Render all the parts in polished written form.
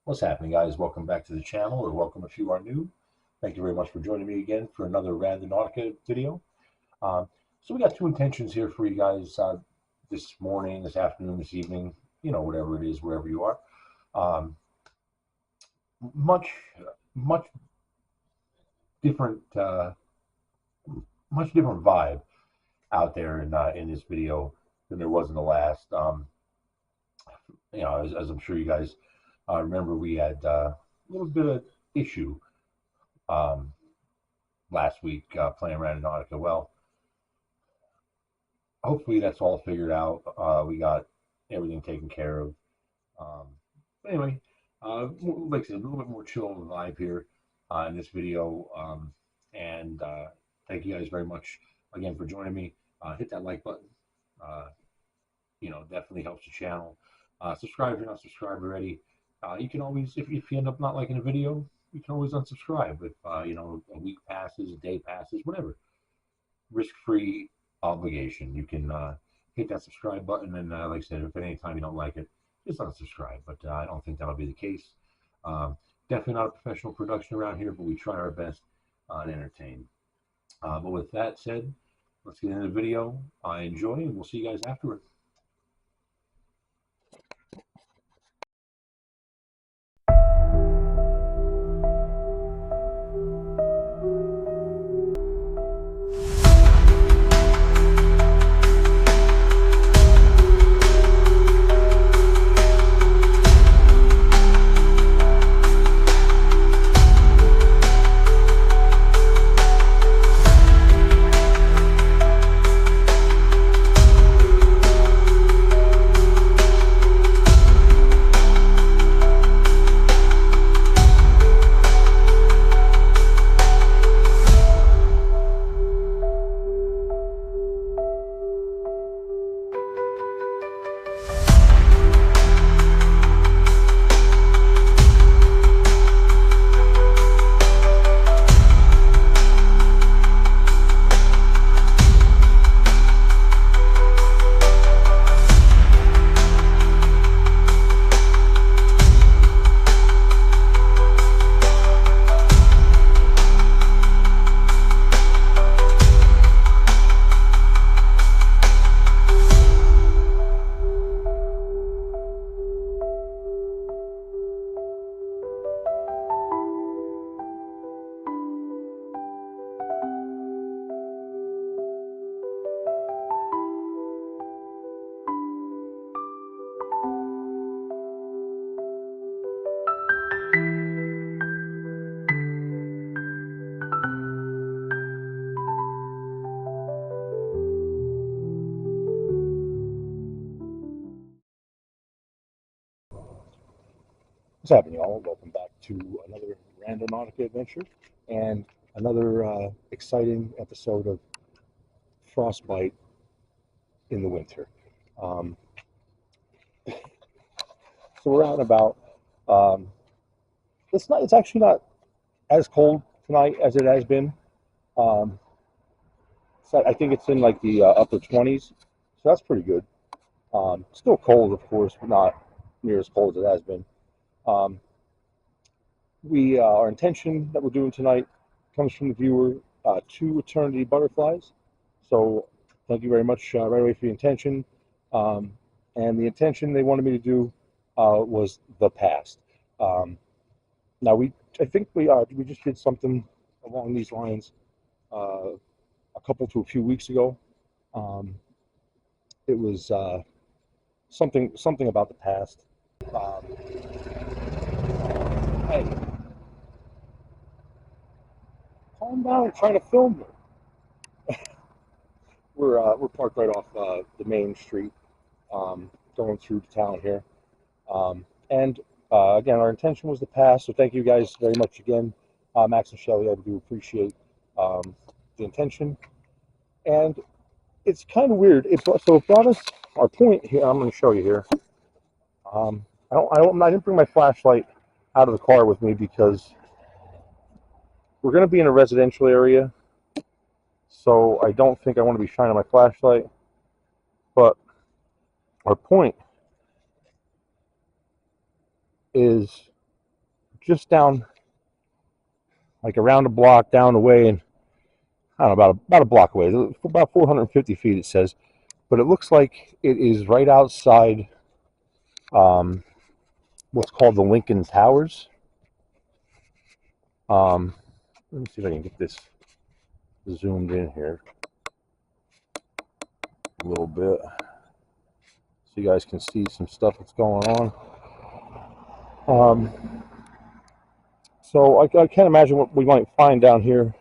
What's happening, guys? Welcome back to the channel, or welcome if you are new. Thank you very much for joining me again for another Randonautica video. So we got two intentions here for you guys this morning, this afternoon, this evening, whatever it is, wherever you are. Um, much, much different, much different vibe out there in this video than there was in the last. As I'm sure you guys remember, we had a little bit of issue last week playing Randonautica. Well, hopefully that's all figured out. We got everything taken care of. Um, anyway, like I said, a little bit more chill of a vibe here in this video. And thank you guys very much again for joining me. Hit that like button. Definitely helps the channel. Subscribe if you're not subscribed already. You can always, if you end up not liking a video, you can always unsubscribe if a week passes, a day passes, whatever. Risk-free obligation. You can hit that subscribe button, and like I said, if at any time you don't like it, just unsubscribe. But I don't think that'll be the case. Definitely not a professional production around here, but we try our best to entertain. But with that said, let's get into the video. Enjoy, and we'll see you guys afterward. What's happening, y'all? Welcome back to another Randonautica adventure and another exciting episode of Frostbite in the winter. So we're out and about. It's actually not as cold tonight as it has been. So I think it's in like the upper 20s, so that's pretty good. Still cold, of course, but not near as cold as it has been. Our intention that we're doing tonight comes from the viewer, 2 Eternity Butterflies. So thank you very much right away for the intention. And the intention they wanted me to do was the past. Now I think we just did something along these lines a few weeks ago. It was something about the past. Hey, calm down! I'm trying to film you. We're parked right off the main street, going through town here, and again, our intention was the past. So thank you guys very much again, Max and Shelly. I do appreciate the intention, and it's kind of weird. It brought us our point here. I'm going to show you here. I didn't bring my flashlight out of the car with me because we're going to be in a residential area, so I don't think I want to be shining my flashlight. But our point is just down, like around a block down the way, and I don't know, about a block away, about 450 feet it says, but it looks like it is right outside what's called the Lincoln Towers. Let me see if I can get this zoomed in here a little bit so you guys can see some stuff that's going on. So I can't imagine what we might find down here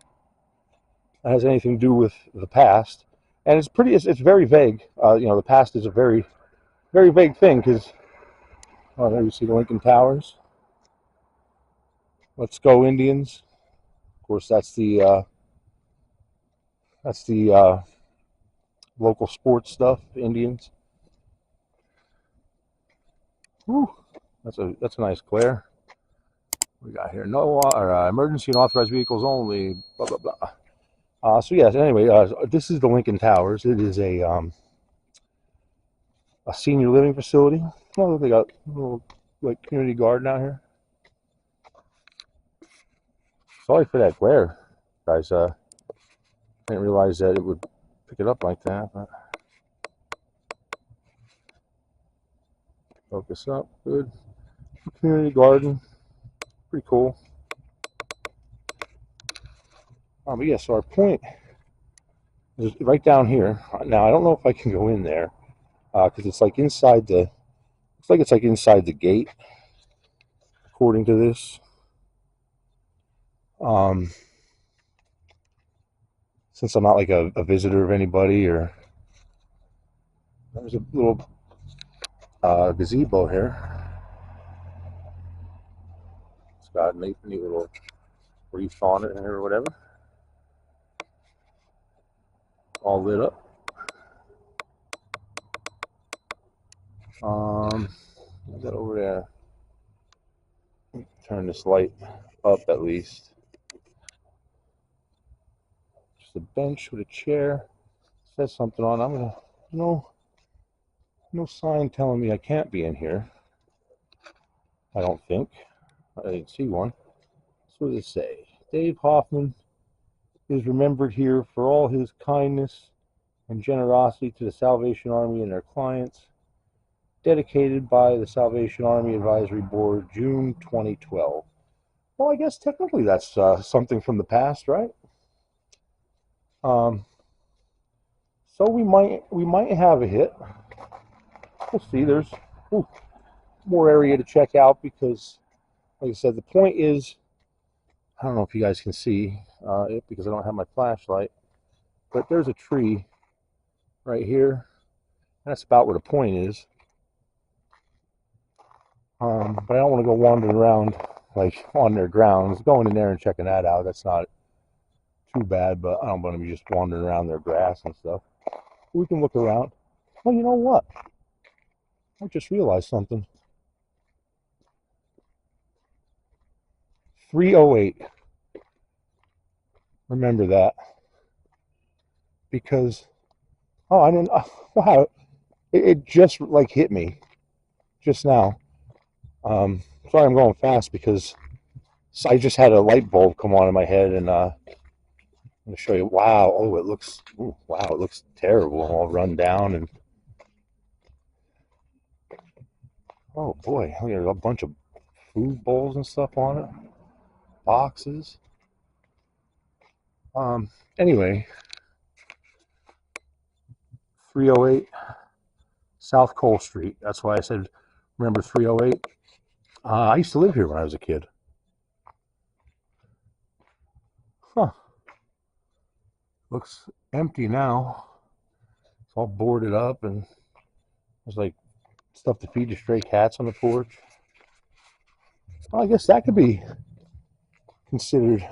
that has anything to do with the past. And it's very vague. The past is a very, very vague thing because, there you see the Lincoln Towers. Let's go Indians. Of course, that's the local sports stuff, Indians. Whew, that's a nice glare. We got here no emergency and authorized vehicles only. Blah blah blah. So yes. Anyway, this is the Lincoln Towers. It is a senior living facility. Oh, they got a little like community garden out here. Sorry for that glare, guys. Didn't realize that it would pick it up like that. But focus up, good. Community garden, pretty cool. But yes, so our point is right down here. Now I don't know if I can go in there because it's like inside the. Looks like it's like inside the gate, according to this. Since I'm not like a visitor of anybody, or there's a little gazebo here. It's got a neat little wreath on it or whatever. All lit up. Is that over there? Turn this light up at least. Just a bench with a chair. It says something on it. I'm gonna no sign telling me I can't be in here. I don't think. I didn't see one. So what does it say? Dave Hoffman is remembered here for all his kindness and generosity to the Salvation Army and their clients. Dedicated by the Salvation Army Advisory Board, June 2012. Well, I guess technically that's something from the past, right? So we might have a hit. We'll see. There's more area to check out because, like I said, the point is, I don't know if you guys can see it because I don't have my flashlight, but there's a tree right here. That's about where the point is. But I don't want to go wandering around like on their grounds. Going in there and checking that out, that's not too bad, but I don't want to be just wandering around their grass and stuff. We can look around. Well, you know what? I just realized something. 308. Remember that. Because, I didn't, wow, it just like hit me just now. Sorry I'm going fast because I just had a light bulb come on in my head, and I'm going to show you. Wow, it looks terrible, all run down, and oh boy, look at a bunch of food bowls and stuff on it, boxes. Anyway, 308 South Cole Street. That's why I said remember 308. I used to live here when I was a kid. Huh. Looks empty now. It's all boarded up, and there's like stuff to feed the stray cats on the porch. Well, I guess that could be considered,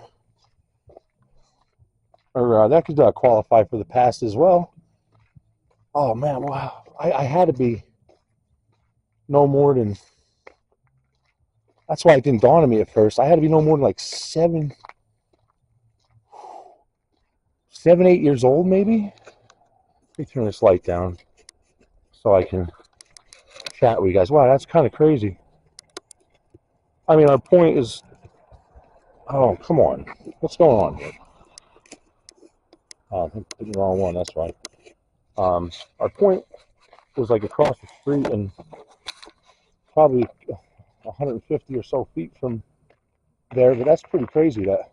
or that could qualify for the past as well. Oh man, wow. I had to be no more than, that's why it didn't dawn on me at first. I had to be no more than like 7, 8 years old, maybe. Let me turn this light down so I can chat with you guys. Wow, that's kind of crazy. I mean, our point is, oh, come on. What's going on here? Oh, I picked the wrong one, that's why. Our point was like across the street and probably 150 or so feet from there, but that's pretty crazy that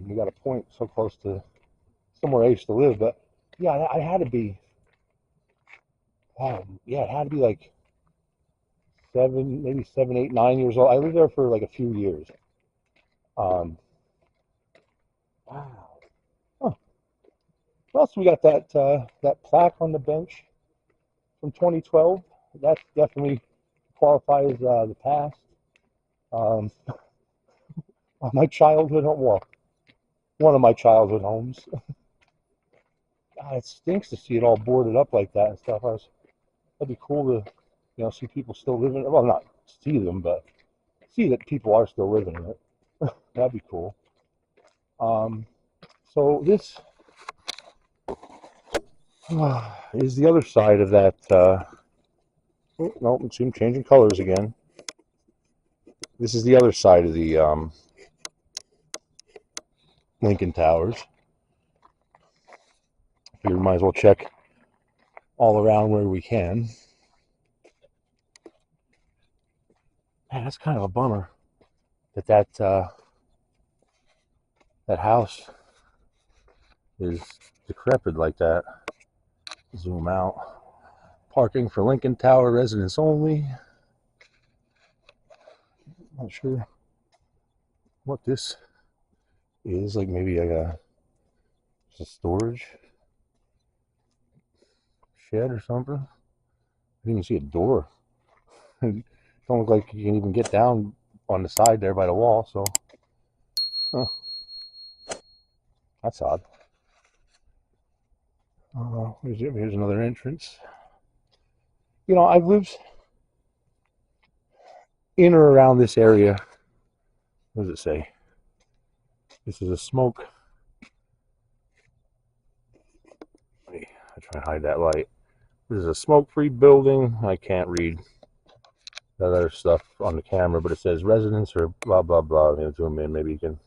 we got a point so close to somewhere I used to live. But yeah, I had to be, yeah, it had to be like 7, maybe 7, 8, 9 years old. I lived there for like a few years. Um, wow. Huh. Well, so we got that plaque on the bench from 2012. That definitely qualifies the past. Um, my childhood home, well, one of my childhood homes. God, it stinks to see it all boarded up like that and stuff. That'd be cool to, see people still living. Well, not see them, but see that people are still living in it. That'd be cool. So this is the other side of that. Oh, no, it's changing colors again. This is the other side of the Lincoln Towers. We might as well check all around where we can. Man, that's kind of a bummer that house is decrepit like that. Zoom out. Parking for Lincoln Tower residents only. Not sure what this is. Like maybe a storage shed or something. I didn't even see a door. It don't look like you can even get down on the side there by the wall. So, huh, that's odd. Here's another entrance. I've lived in or around this area. What does it say? This is a smoke. I try to hide that light. This is a smoke-free building. I can't read that other stuff on the camera, but it says residents or blah blah blah. Zoom in. Maybe you can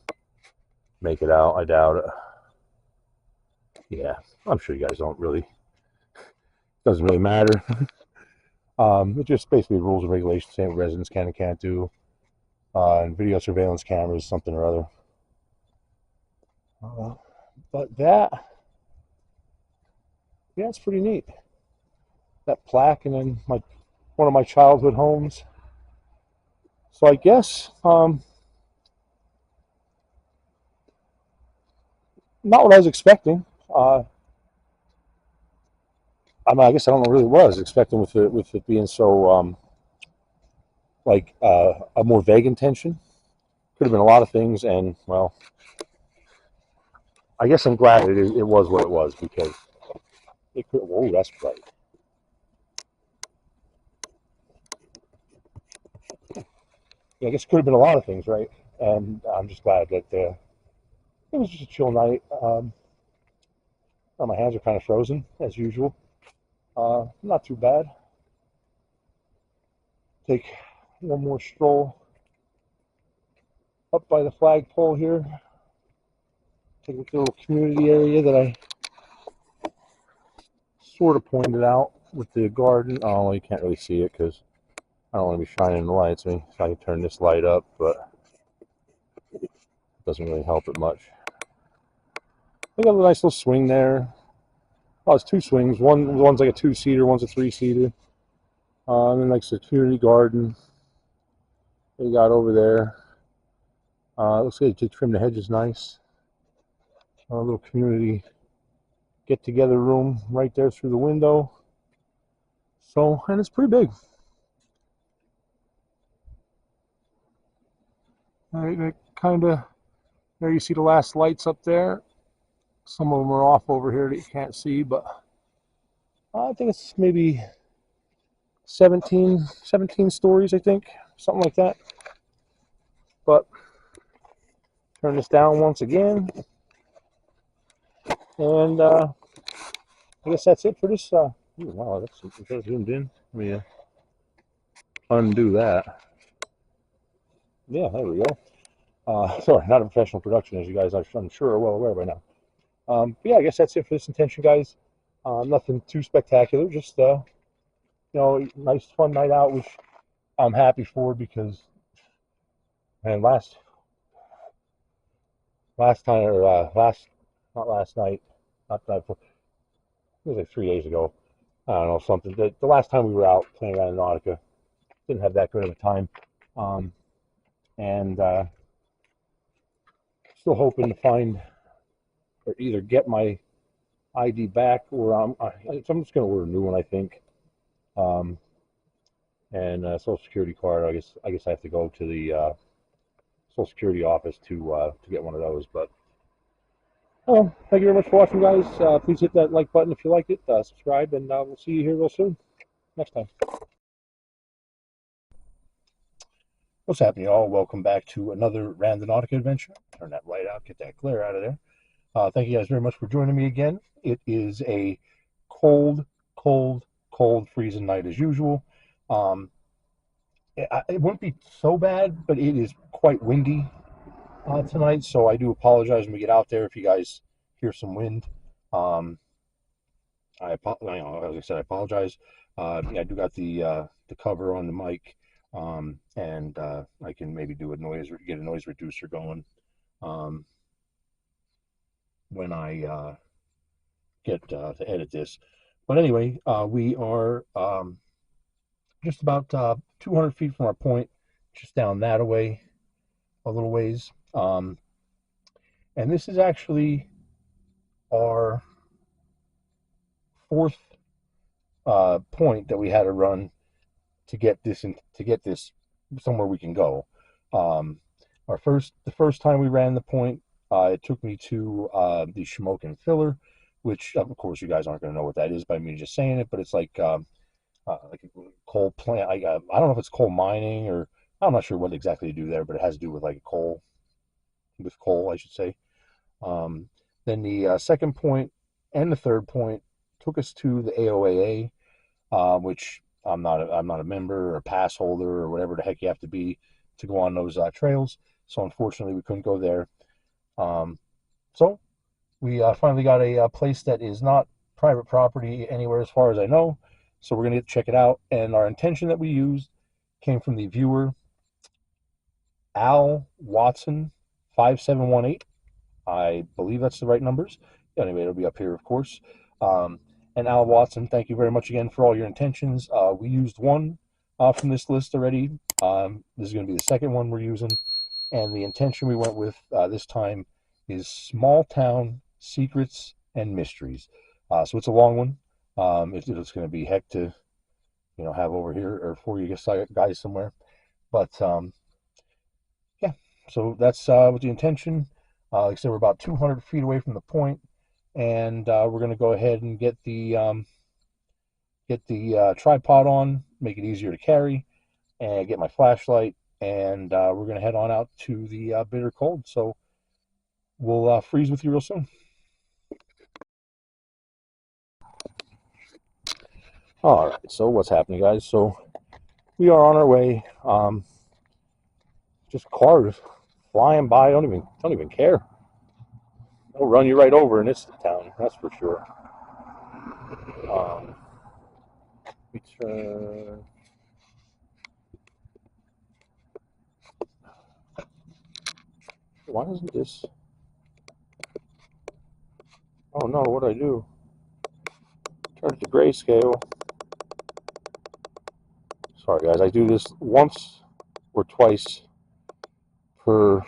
make it out. I doubt it. Yeah, I'm sure you guys don't really. Doesn't really matter. It's just basically rules and regulations saying what residents can and can't do. And video surveillance cameras, something or other. But yeah, it's pretty neat. That plaque, and then one of my childhood homes. So I guess not what I was expecting. I guess I don't know really what I was expecting with it being so like a more vague intention. Could have been a lot of things, and well, I guess I'm glad it was what it was because it could. Whoa, that's bright. Yeah, I guess it could have been a lot of things, right? And I'm just glad that it was just a chill night. My hands are kind of frozen as usual. Not too bad. Take one more stroll up by the flagpole here. Take a look at the little community area that I sort of pointed out with the garden. Oh, you can't really see it because I don't want to be shining the lights. I mean, if I can turn this light up, but it doesn't really help it much. We got a nice little swing there. Oh, it's two swings. One's like a 2-seater, one's a 3-seater. And then like the community garden they got over there. Looks like they trimmed the hedges nice. A little community get-together room right there through the window. So, and it's pretty big. Kind of, there you see the last lights up there. Some of them are off over here that you can't see, but I think it's maybe 17 stories, I think, something like that. But turn this down once again, and I guess that's it for this. Ooh, wow, that's zoomed in. Let me undo that. Yeah, there we go. Sorry, not a professional production, as you guys I'm sure are well aware by now. But yeah, I guess that's it for this intention, guys. Nothing too spectacular, just nice fun night out, which I'm happy for because man, last time or last not last night, not the night before, it was like 3 days ago. I don't know something. The last time we were out playing Randonautica, didn't have that good of a time, um, and still hoping to find or either get my ID back or I'm just going to order a new one, I think. Um, and Social Security card. I guess I have to go to the Social Security office to get one of those. But well, thank you very much for watching, guys. Please hit that like button if you liked it. Subscribe, and we'll see you here real soon. Next time. What's happening, y'all? Welcome back to another Randonautica adventure. Turn that light out, get that glare out of there. Thank you guys very much for joining me again. It is a cold, cold, cold, freezing night as usual. Um, it won't be so bad, but it is quite windy tonight, so I do apologize when we get out there if you guys hear some wind. Um, as I said, I apologize. Yeah, I do got the cover on the mic, and I can maybe get a noise reducer going um, when I get to edit this. But anyway, we are just about 200 feet from our point, just down that away a little ways. And this is actually our fourth point that we had to run to get this somewhere we can go. Um, the first time we ran the point, it took me to the Shamokin filler, which of course you guys aren't going to know what that is by me just saying it, but it's like a coal plant. I don't know if it's coal mining or I'm not sure what exactly to do there, but it has to do with like coal, I should say. Um, then the second point and the third point took us to the AOAA, which I'm not a member or a pass holder or whatever the heck you have to be to go on those trails. So unfortunately, we couldn't go there. Um, so we finally got a place that is not private property anywhere as far as I know. So we're gonna check it out. And our intention that we used came from the viewer Al Watson 5718. I believe that's the right numbers. Anyway, it'll be up here, of course. Um, and Al Watson, thank you very much again for all your intentions. We used one from this list already. This is going to be the second one we're using. And the intention we went with this time is Small Town Secrets and Mysteries. So it's a long one. It's going to be heck to have over here or for you guys somewhere. But yeah, so that's with the intention. Like I said, we're about 200 feet away from the point, and we're going to go ahead and get the tripod on, make it easier to carry, and get my flashlight, and we're going to head on out to the bitter cold. So we'll freeze with you real soon. All right, so what's happening, guys? So we are on our way. Just cars flying by. Don't even care. They'll run you right over in this town. That's for sure. We turn. Why isn't this? Oh no! What do I do? Turn it to grayscale. Sorry, guys. I do this once or twice per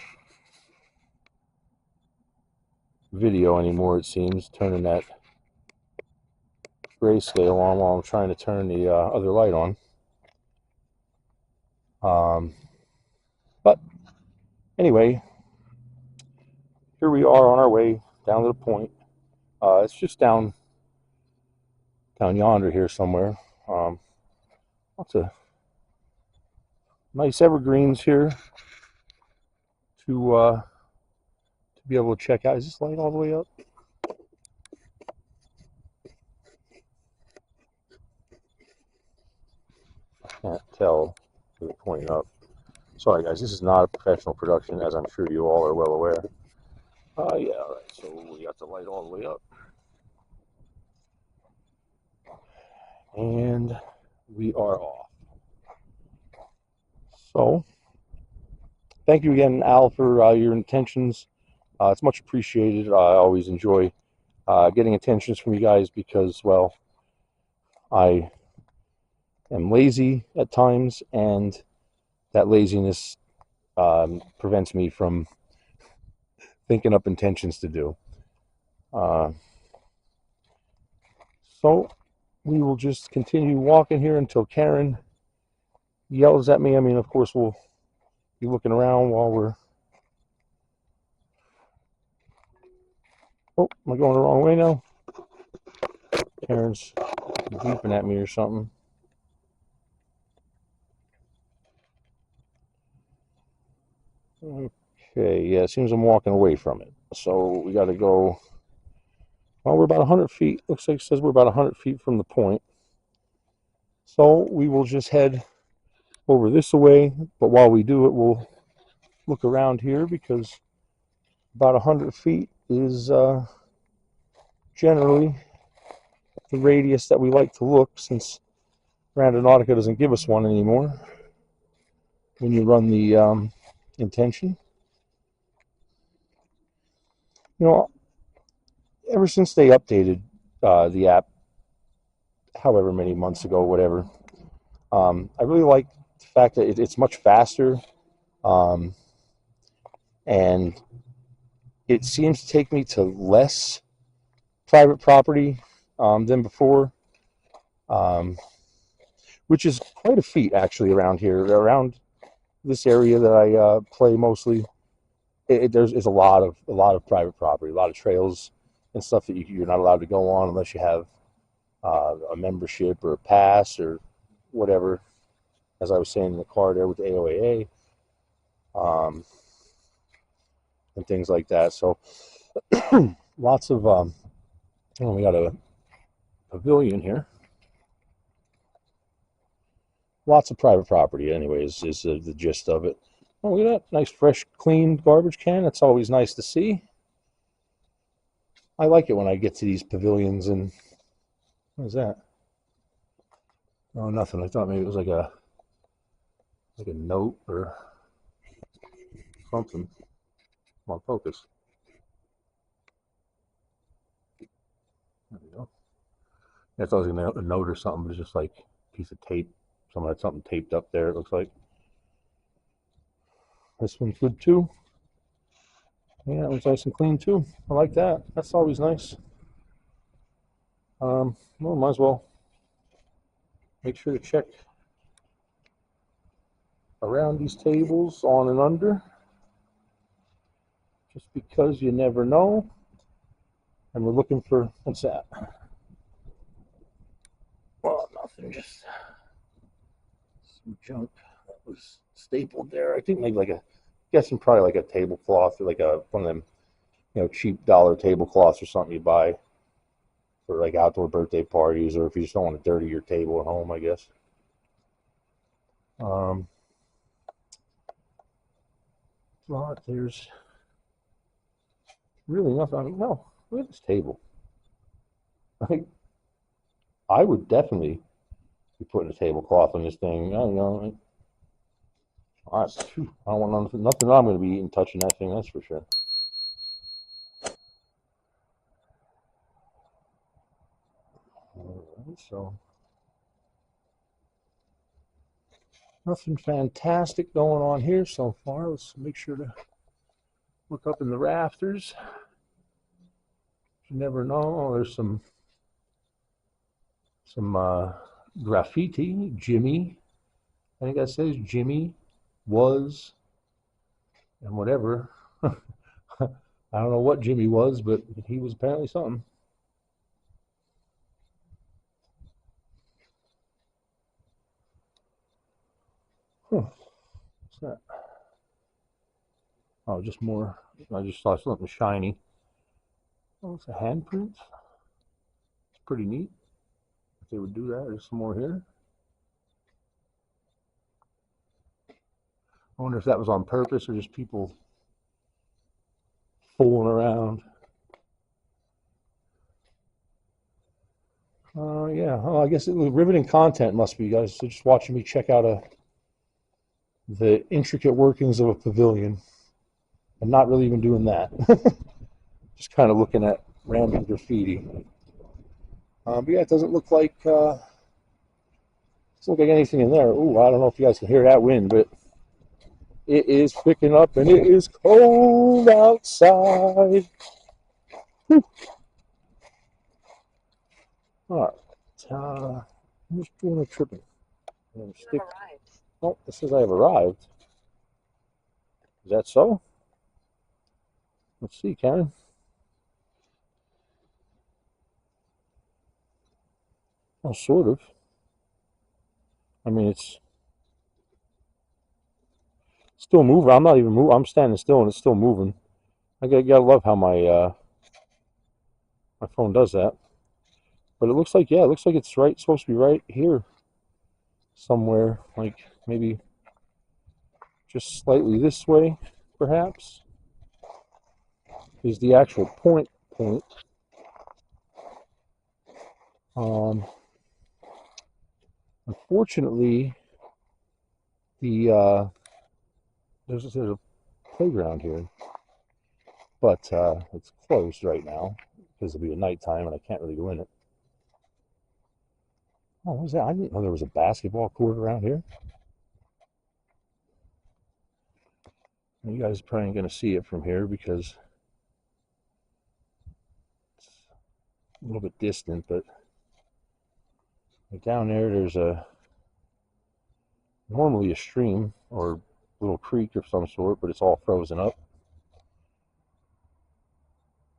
video anymore. It seems turning that grayscale on while I'm trying to turn the other light on. But anyway, here we are on our way down to the point. It's just down yonder here somewhere. Lots of nice evergreens here to be able to check out. Is this light all the way up? I can't tell. Is it pointing up? Sorry guys, this is not a professional production, as I'm sure you all are well aware. Yeah, all right, so we got the light all the way up. And we are off. So, thank you again, Al, for your intentions. It's much appreciated. I always enjoy getting intentions from you guys because, well, I am lazy at times, and that laziness prevents me from thinking up intentions to do. Uh, so, we will just continue walking here until Karen yells at me. I mean, of course, we'll be looking around while we're. Oh, am I going the wrong way now? Karen's beeping at me or something. Okay, yeah, it seems I'm walking away from it. So we got to go. Well, we're about 100 feet. Looks like it says we're about 100 feet from the point. So we will just head over this way. But while we do it, we'll look around here because about 100 feet is generally the radius that we like to look, since Randonautica doesn't give us one anymore when you run the intention. You know, ever since they updated the app, however many months ago, whatever, I really like the fact that it's much faster, um, and it seems to take me to less private property than before, um, which is quite a feat actually around here. Around this area that I play mostly, there's a lot of private property, a lot of trails and stuff that you're not allowed to go on unless you have a membership or a pass or whatever. As I was saying in the car there with the AOAA, and things like that. So lots of we got a pavilion here. Lots of private property, anyways, is the gist of it. Oh, look at that nice, fresh, clean garbage can. That's always nice to see. I like it when I get to these pavilions and what is that? Oh, nothing. I thought maybe it was like a note or something. Come on, focus. There we go. I thought it was a note or something, but it's just like a piece of tape. Someone had something taped up there, it looks like. This one's good too. Yeah, it was nice and clean too. I like that. That's always nice. Well, might as well make sure to check around these tables on and under, just because you never know. And we're looking for, what's that? Well, nothing, just some junk that was stapled there. I think maybe like guessing probably like a tablecloth or like one of them, cheap dollar tablecloths or something you buy for like outdoor birthday parties, or if you just don't want to dirty your table at home, I guess. But there's really nothing. I mean, no, look at this table. I would definitely be putting a tablecloth on this thing. I don't know. I don't want nothing I'm going to be eating touching that thing, that's for sure. All right, so nothing fantastic going on here so far. Let's make sure to look up in the rafters. You never know. Oh, there's some graffiti. Jimmy, I think that says Jimmy was, and whatever. I don't know what Jimmy was, but he was apparently something. Huh. What's that? Oh, just more. I just saw something shiny. Oh, it's a handprint. It's pretty neat. If they would do that, there's some more here. I wonder if that was on purpose or just people fooling around. Yeah. Oh, I guess it was riveting content must be, guys. So just watching me check out the intricate workings of a pavilion. I'm not really even doing that. Just kind of looking at random graffiti. But yeah, it doesn't look like anything in there. Ooh, I don't know if you guys can hear that wind, but it is picking up and it is cold outside. Whew. All right. I'm just doing a tripping. Stick. Oh, it says I have arrived. Is that so? Let's see, Karen. Oh, sort of. I mean, it's still moving. I'm not even moving. I'm standing still and it's still moving. I gotta love how my phone does that. But it looks like, yeah, it looks like it's right. Supposed to be right here somewhere. Like maybe just slightly this way, perhaps, is the actual point. Um, Unfortunately, the there's a playground here, but it's closed right now because it'll be a nighttime and I can't really go in it. Oh, what was that? I didn't know there was a basketball court around here. You guys probably ain't gonna see it from here because it's a little bit distant, but down there's normally a stream or a little creek of some sort, but it's all frozen up.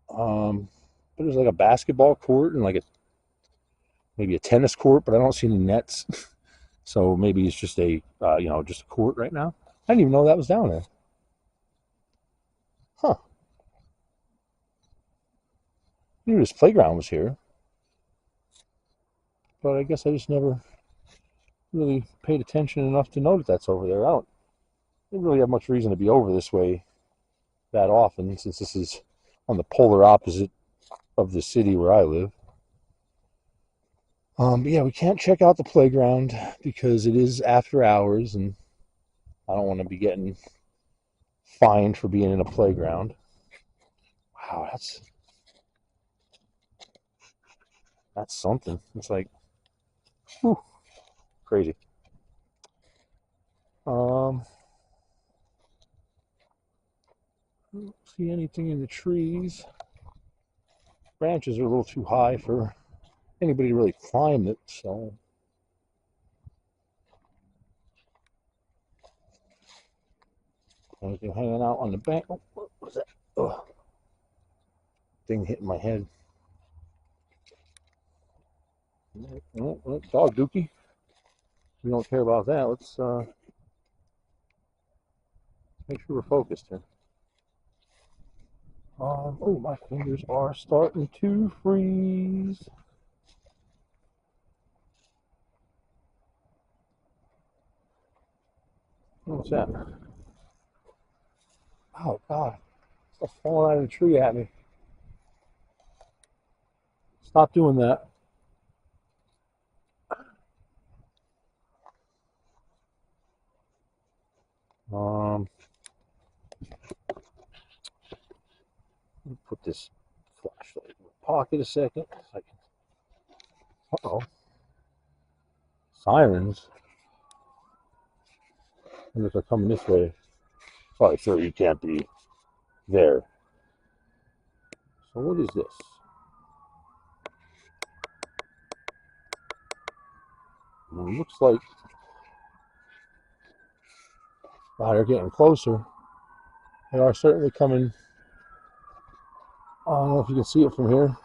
But there's like a basketball court and like maybe a tennis court, but I don't see any nets. So maybe it's just just a court right now. I didn't even know that was down there. Huh. I knew this playground was here, but I guess I just never really paid attention enough to know that that's over there. I don't really have much reason to be over this way that often since this is on the polar opposite of the city where I live. But yeah, we can't check out the playground because it is after hours, and I don't want to be getting fined for being in a playground. Wow, that's something. It's like, whew, crazy. Um, I don't see anything in the trees. Branches are a little too high for anybody to really climb it, so. Anything hanging out on the bank? Oh, what was that? Ugh. Thing hitting my head. Dog dookie. We don't care about that. Let's make sure we're focused here. Oh, my fingers are starting to freeze. What's that? Oh, God. Stuff falling out of the tree at me. Stop doing that. Um, let me put this flashlight in my pocket a second. Uh-oh. Sirens. I wonder if they're coming this way. Oh, sure, you can't be there. So what is this? Well, it looks like they're getting closer. They are certainly coming. I don't know if you can see it from here.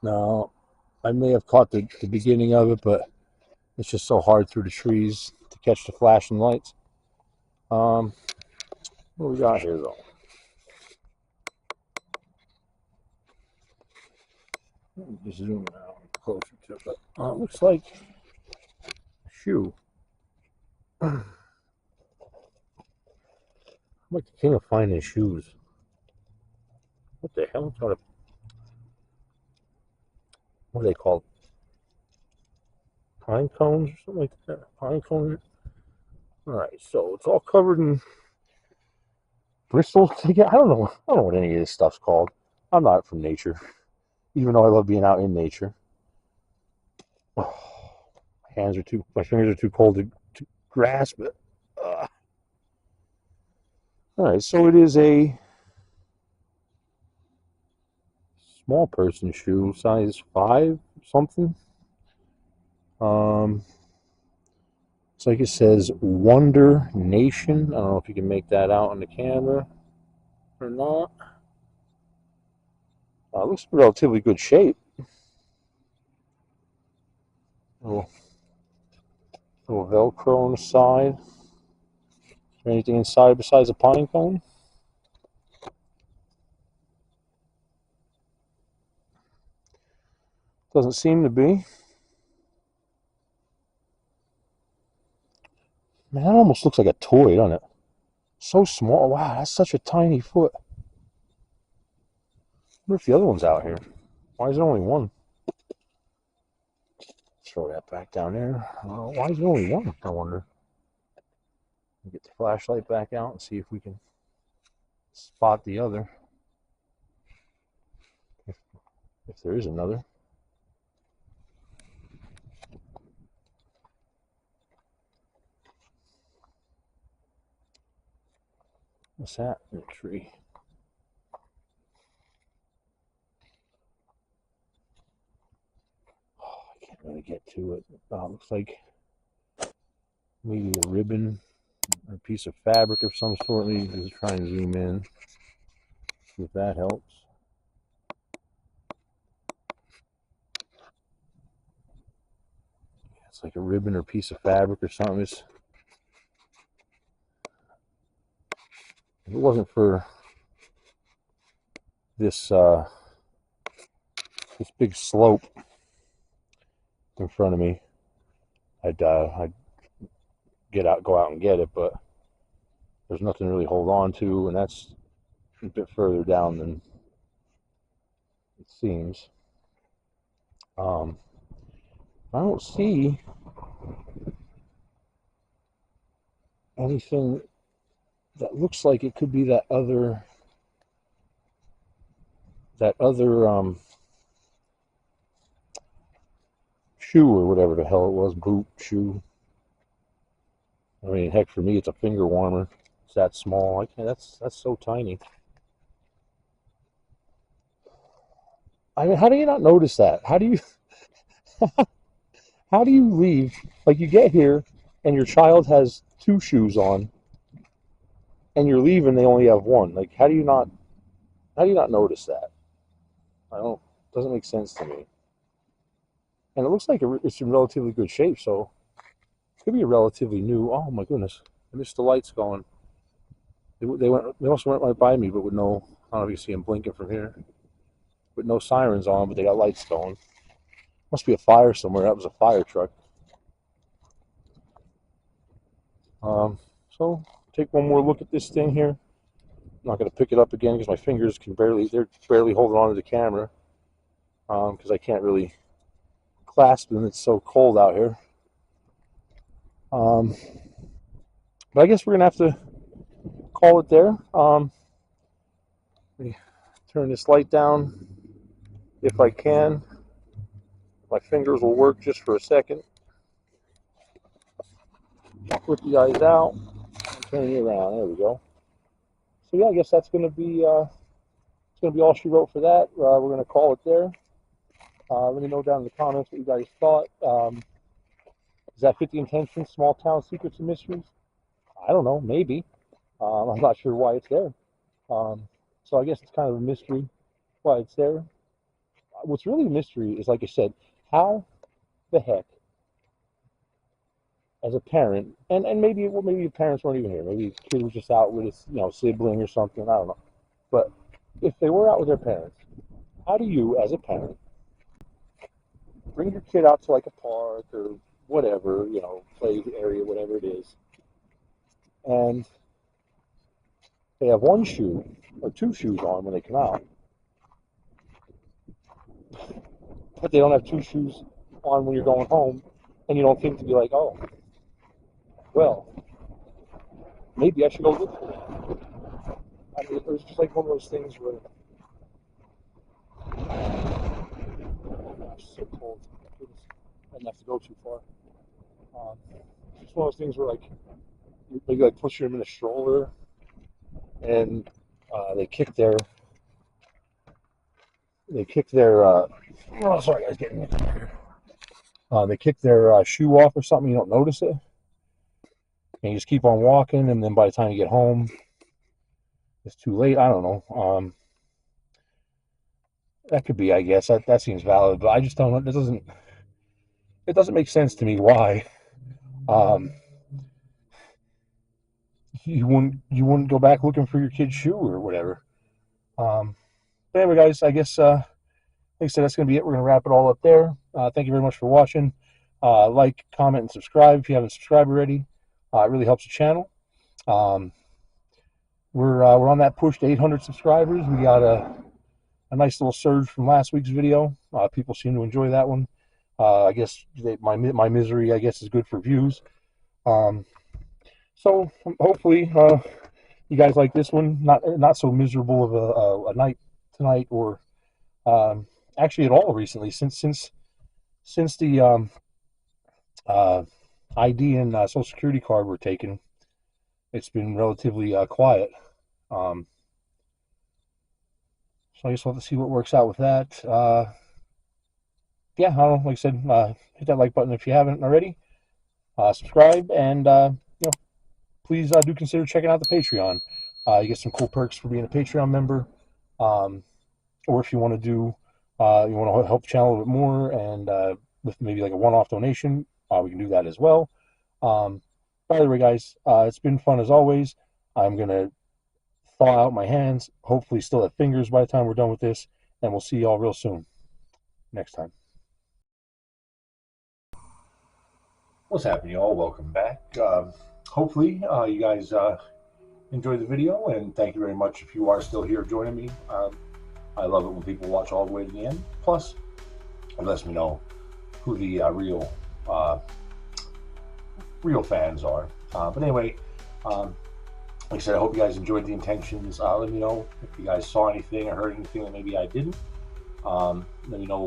No, I may have caught the beginning of it, but it's just so hard through the trees to catch the flashing lights. What do we got here, though? Just zoom out closer to it. Looks like shoe. I'm like the king of finding shoes. What the hell? What are they called? Pine cones or something like that? Pine cone. Alright, so it's all covered in bristles. I don't know. I don't know what any of this stuff's called. I'm not from nature, even though I love being out in nature. Oh, my fingers are too cold to grasp it. Alright, so it is a small person shoe, size 5 something. It's like it says Wonder Nation. I don't know if you can make that out on the camera or not. It looks relatively good shape. Little Velcro on the side. Is there anything inside besides a pine cone? Doesn't seem to be. Man, that almost looks like a toy, doesn't it? So small. Wow, that's such a tiny foot. I wonder if the other one's out here. Why is there only one? Throw that back down there. Why is there only one? I wonder. Get the flashlight back out and see if we can spot the other. If there is another. What's that in the tree? Oh, I can't really get to it. Looks like maybe a ribbon or a piece of fabric of some sort. Let me just try and zoom in, see if that helps. It's like a ribbon or piece of fabric or something. If it wasn't for this this big slope in front of me, I'd go out and get it, but there's nothing to really hold on to, and that's a bit further down than it seems. I don't see anything that looks like it could be that other shoe or whatever the hell it was, boot, shoe. I mean, heck, for me, it's a finger warmer. It's that small. I can't. That's so tiny. I mean, how do you not notice that? How do you leave? Like you get here, and your child has 2 shoes on, and you're leaving. They only have 1. Like, how do you not? How do you not notice that? I don't. Doesn't make sense to me. And it looks like it's in relatively good shape, so it could be a relatively new. Oh my goodness! I missed the lights going. They went. They also went right by me, but with no. I don't know if you see them blinking from here. With no sirens on, but they got lights going. Must be a fire somewhere. That was a fire truck. So take one more look at this thing here. I'm not going to pick it up again because my fingers they're barely holding on to the camera. Because I can't really clasp them. It's so cold out here. But I guess we're going to have to call it there. Let me turn this light down if I can. My fingers will work just for a second. Put the eyes out. Turn it around. There we go. So yeah, I guess that's going to be all she wrote for that. We're going to call it there. Let me know down in the comments what you guys thought. Is that 50 Intentions, Small Town Secrets and Mysteries? I don't know, maybe. I'm not sure why it's there. So I guess it's kind of a mystery why it's there. What's really a mystery is, like I said, how the heck, as a parent, and maybe your parents weren't even here. Maybe the kid was just out with his sibling or something. I don't know. But if they were out with their parents, how do you, as a parent, bring your kid out to like a park or whatever, you know, play area, whatever it is. And they have one shoe or two shoes on when they come out, but they don't have two shoes on when you're going home, and you don't think to be like, oh, well, maybe I should go look for that. I mean, it was just like one of those things where it's so cold. I didn't have to go too far. It's just one of those things where like maybe like pushing them in a stroller, and they kick their oh, sorry guys, getting here. They kick their shoe off or something. You don't notice it, and you just keep on walking, and then by the time you get home, it's too late. I don't know. That could be, I guess. That seems valid, but I just don't. It doesn't make sense to me why um, you wouldn't go back looking for your kid's shoe or whatever. But anyway, guys, I guess like I said, that's going to be it. We're going to wrap it all up there. Thank you very much for watching. Like, comment, and subscribe if you haven't subscribed already. It really helps the channel. We're on that push to 800 subscribers. We got a nice little surge from last week's video. People seem to enjoy that one. I guess my misery, I guess, is good for views. So hopefully you guys like this one. Not so miserable of a night tonight, or actually at all recently, since the ID and Social Security card were taken. It's been relatively quiet. So I guess we'll have to see what works out with that. Yeah, I don't know, like I said, hit that like button if you haven't already. Subscribe, and please do consider checking out the Patreon. You get some cool perks for being a Patreon member. Or if you want to you want to help the channel a little bit more, and with maybe like a one-off donation, we can do that as well. By the way, guys, it's been fun as always. I'm gonna thaw out my hands. Hopefully, still have fingers by the time we're done with this, and we'll see y'all real soon. Next time. What's happening, y'all? Welcome back. Hopefully, you guys enjoyed the video, and thank you very much if you are still here joining me. I love it when people watch all the way to the end. Plus, it lets me know who the real fans are. But anyway, like I said, I hope you guys enjoyed the intentions. Let me know if you guys saw anything or heard anything that maybe I didn't. Let me know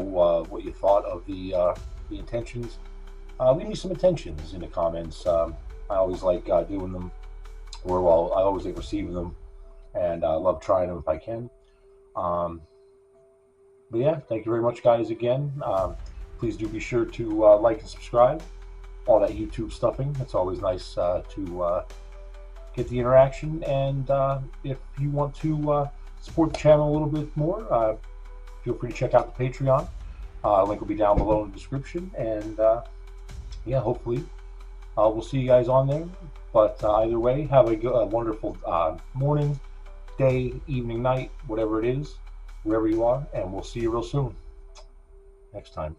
what you thought of the intentions. Leave me some intentions in the comments. I always like doing them, or well, I always like receiving them, and I love trying them if I can. But yeah, thank you very much, guys, again. Please do be sure to like and subscribe. All that YouTube stuffing. It's always nice to get the interaction. And if you want to support the channel a little bit more, feel free to check out the Patreon. Link will be down below in the description. And yeah, hopefully we'll see you guys on there. But either way, have a wonderful morning, day, evening, night, whatever it is, wherever you are, and we'll see you real soon. Next time.